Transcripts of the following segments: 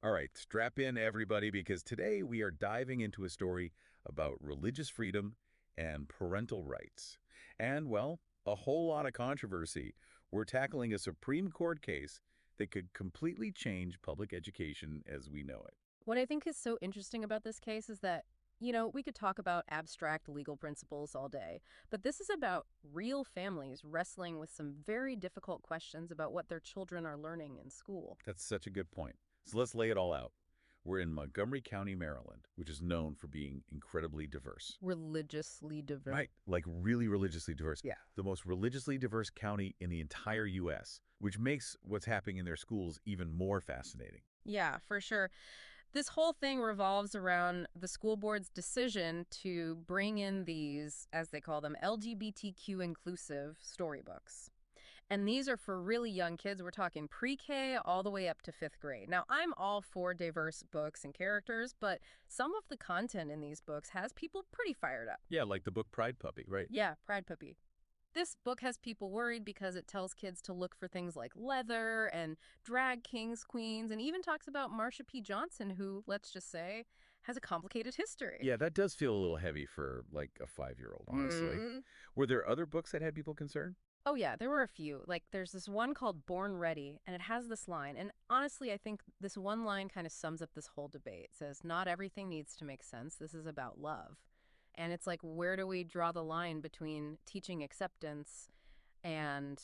All right, strap in, everybody, because today we are diving into a story about religious freedom and parental rights. And, well, a whole lot of controversy. We're tackling a Supreme Court case that could completely change public education as we know it. What I think is so interesting about this case is that, we could talk about abstract legal principles all day, but this is about real families wrestling with some very difficult questions about what their children are learning in school. That's such a good point. So let's lay it all out. We're in Montgomery County, Maryland, which is known for being incredibly diverse. Religiously diverse. Right, like really religiously diverse. Yeah. The most religiously diverse county in the entire U.S., which makes what's happening in their schools even more fascinating. Yeah, for sure. This whole thing revolves around the school board's decision to bring in these, as they call them, LGBTQ inclusive storybooks. And these are for really young kids. We're talking pre-K all the way up to fifth grade. Now, I'm all for diverse books and characters, but some of the content in these books has people pretty fired up. Yeah, like the book Pride Puppy, right? Yeah, Pride Puppy. This book has people worried because it tells kids to look for things like leather and drag kings, queens, and even talks about Marsha P. Johnson, who, let's just say, has a complicated history. Yeah, that does feel a little heavy for, like, a 5-year-old, honestly. Were there other books that had people concerned? Oh, yeah, there were a few. Like, there's this one called Born Ready, and it has this line. And honestly, I think this one line kind of sums up this whole debate. It says, not everything needs to make sense. This is about love. And it's like, where do we draw the line between teaching acceptance and,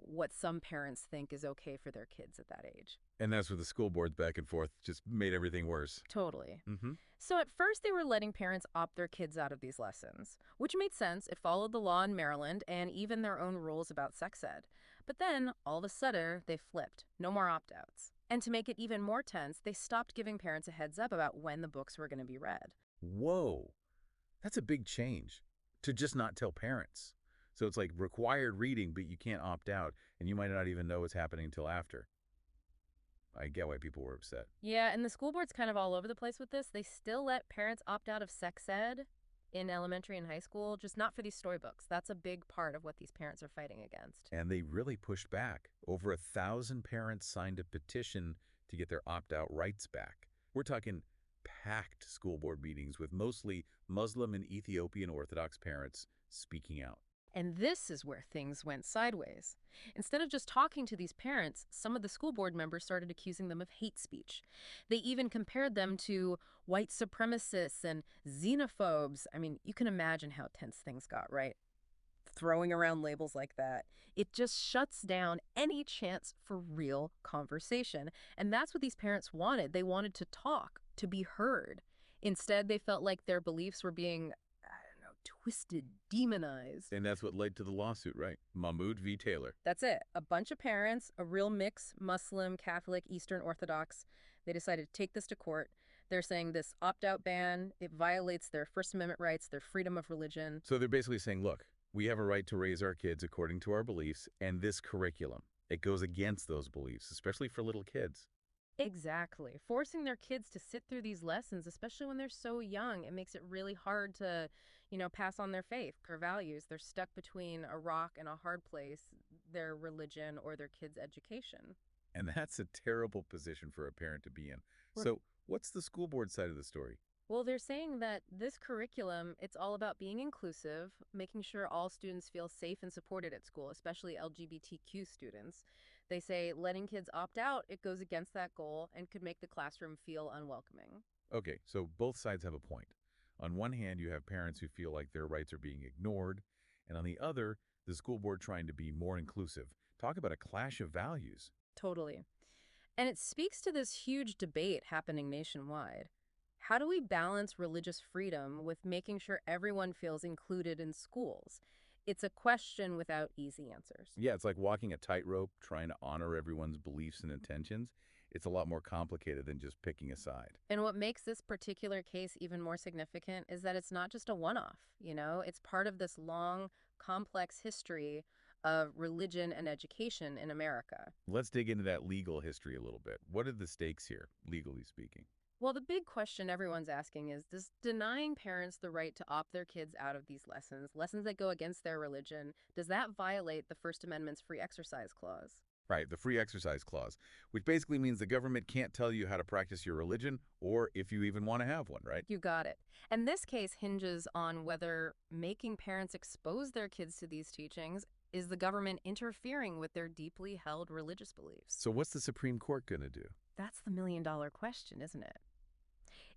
what some parents think is okay for their kids at that age? And that's where the school boards back and forth just made everything worse. Totally. Mm-hmm. So at first they were letting parents opt their kids out of these lessons, which made sense. It followed the law in Maryland and even their own rules about sex ed. But then, all of a sudden, they flipped. No more opt-outs. And to make it even more tense, they stopped giving parents a heads up about when the books were going to be read. Whoa, that's a big change to just not tell parents. So it's like required reading, but you can't opt out, and you might not even know what's happening until after. I get why people were upset. Yeah, and the school board's kind of all over the place with this. They still let parents opt out of sex ed in elementary and high school, just not for these storybooks. That's a big part of what these parents are fighting against. And they really pushed back. Over 1,000 parents signed a petition to get their opt-out rights back. We're talking packed school board meetings with mostly Muslim and Ethiopian Orthodox parents speaking out. And this is where things went sideways. Instead of just talking to these parents, some of the school board members started accusing them of hate speech. They even compared them to white supremacists and xenophobes. I mean, you can imagine how tense things got, right? Throwing around labels like that, it just shuts down any chance for real conversation. And that's what these parents wanted. They wanted to talk, to be heard. Instead, they felt like their beliefs were being twisted, demonized. And that's what led to the lawsuit, right? Mahmoud v. Taylor. That's it. A bunch of parents, a real mix, Muslim, Catholic, Eastern Orthodox, they decided to take this to court. They're saying this opt-out ban, it violates their First Amendment rights, their freedom of religion. So they're basically saying, look, we have a right to raise our kids according to our beliefs, and this curriculum, it goes against those beliefs, especially for little kids. Exactly. Forcing their kids to sit through these lessons, especially when they're so young, it makes it really hard to, pass on their faith, their values. They're stuck between a rock and a hard place, their religion or their kids' education. And that's a terrible position for a parent to be in. So what's the school board side of the story? Well, they're saying that this curriculum, it's all about being inclusive, making sure all students feel safe and supported at school, especially LGBTQ students. They say letting kids opt out, it goes against that goal and could make the classroom feel unwelcoming. Okay, so both sides have a point. On one hand, you have parents who feel like their rights are being ignored, and on the other, the school board trying to be more inclusive. Talk about a clash of values. Totally. And it speaks to this huge debate happening nationwide. How do we balance religious freedom with making sure everyone feels included in schools? It's a question without easy answers. Yeah, it's like walking a tightrope, trying to honor everyone's beliefs and intentions. It's a lot more complicated than just picking a side. And what makes this particular case even more significant is that it's not just a one-off, It's part of this long, complex history of religion and education in America. Let's dig into that legal history a little bit. What are the stakes here, legally speaking? Well, the big question everyone's asking is, does denying parents the right to opt their kids out of these lessons that go against their religion, does that violate the First Amendment's free exercise clause? Right, the free exercise clause, which basically means the government can't tell you how to practice your religion or if you even want to have one, right? You got it. And this case hinges on whether making parents expose their kids to these teachings is the government interfering with their deeply held religious beliefs. So what's the Supreme Court going to do? That's the million-dollar question, isn't it?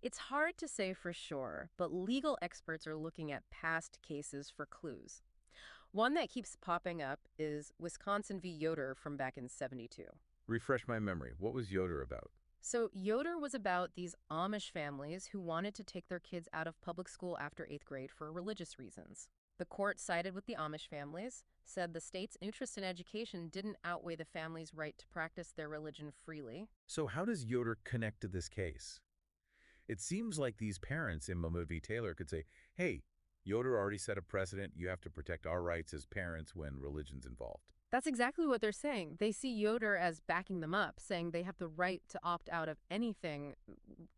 It's hard to say for sure, but legal experts are looking at past cases for clues. One that keeps popping up is Wisconsin v. Yoder from back in '72. Refresh my memory. What was Yoder about? So Yoder was about these Amish families who wanted to take their kids out of public school after 8th grade for religious reasons. The court sided with the Amish families, said the state's interest in education didn't outweigh the families' right to practice their religion freely. So how does Yoder connect to this case? It seems like these parents in Mahmoud v. Taylor could say, hey, Yoder already set a precedent. You have to protect our rights as parents when religion's involved. That's exactly what they're saying. They see Yoder as backing them up, saying they have the right to opt out of anything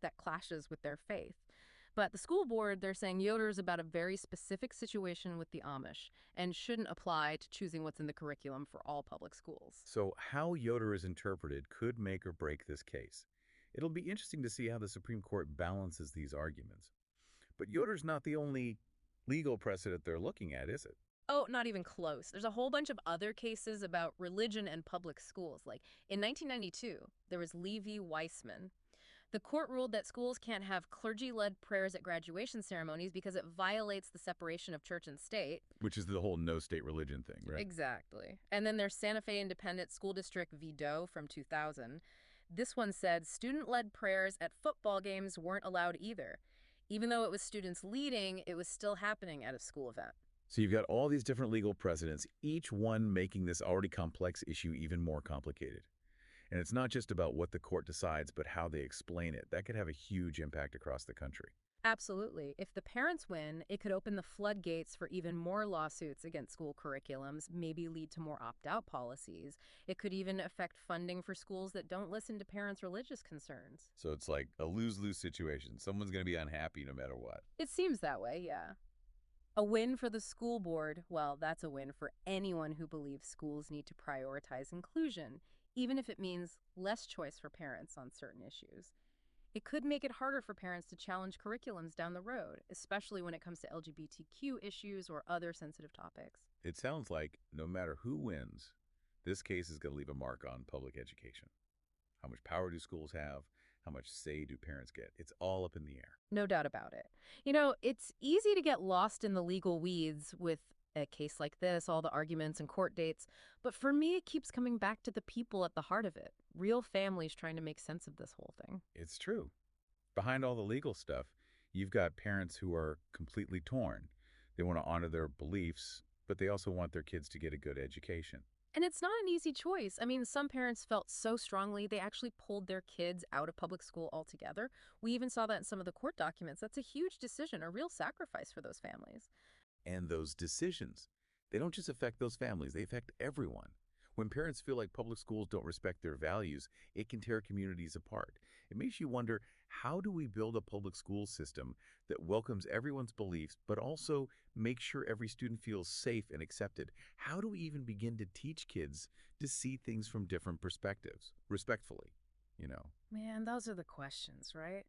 that clashes with their faith. But the school board, they're saying Yoder is about a very specific situation with the Amish and shouldn't apply to choosing what's in the curriculum for all public schools. So how Yoder is interpreted could make or break this case. It'll be interesting to see how the Supreme Court balances these arguments. But Yoder's not the only legal precedent they're looking at, is it? Oh, not even close. There's a whole bunch of other cases about religion and public schools. Like in 1992, there was Levy-Weissman. The court ruled that schools can't have clergy-led prayers at graduation ceremonies because it violates the separation of church and state. Which is the whole no state religion thing, right? Exactly. And then there's Santa Fe Independent School District v. Doe from 2000. This one said student-led prayers at football games weren't allowed either. Even though it was students leading, it was still happening at a school event. So you've got all these different legal precedents, each one making this already complex issue even more complicated. And it's not just about what the court decides, but how they explain it. That could have a huge impact across the country. Absolutely. If the parents win, it could open the floodgates for even more lawsuits against school curriculums, maybe lead to more opt-out policies. It could even affect funding for schools that don't listen to parents' religious concerns. So it's like a lose-lose situation. Someone's going to be unhappy no matter what. It seems that way, yeah. A win for the school board, well, that's a win for anyone who believes schools need to prioritize inclusion, even if it means less choice for parents on certain issues. It could make it harder for parents to challenge curriculums down the road, especially when it comes to LGBTQ issues or other sensitive topics. It sounds like no matter who wins, this case is going to leave a mark on public education. How much power do schools have? How much say do parents get? It's all up in the air. No doubt about it. It's easy to get lost in the legal weeds with a case like this, all the arguments and court dates. But for me, it keeps coming back to the people at the heart of it, real families trying to make sense of this whole thing. It's true. Behind all the legal stuff, you've got parents who are completely torn. They want to honor their beliefs, but they also want their kids to get a good education. And it's not an easy choice. I mean, some parents felt so strongly they actually pulled their kids out of public school altogether. We even saw that in some of the court documents. That's a huge decision, a real sacrifice for those families. And those decisions, they don't just affect those families, they affect everyone. When parents feel like public schools don't respect their values, it can tear communities apart. It makes you wonder, how do we build a public school system that welcomes everyone's beliefs, but also makes sure every student feels safe and accepted? How do we even begin to teach kids to see things from different perspectives, respectfully? Man, those are the questions, right?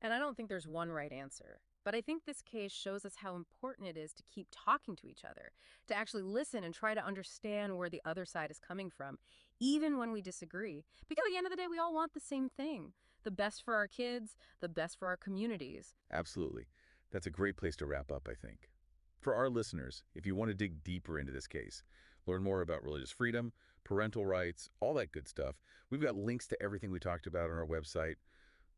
And I don't think there's one right answer. But I think this case shows us how important it is to keep talking to each other, to actually listen and try to understand where the other side is coming from, even when we disagree. Because at the end of the day, we all want the same thing, the best for our kids, the best for our communities. Absolutely. That's a great place to wrap up, I think. For our listeners, if you want to dig deeper into this case, learn more about religious freedom, parental rights, all that good stuff, we've got links to everything we talked about on our website.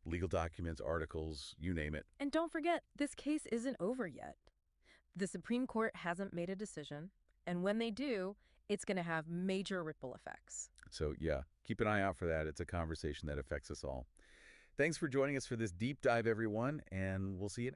Legal documents, articles, you name it. And don't forget, this case isn't over yet. The Supreme Court hasn't made a decision, and when they do, it's going to have major ripple effects. So yeah, keep an eye out for that. It's a conversation that affects us all. Thanks for joining us for this deep dive, everyone, and we'll see you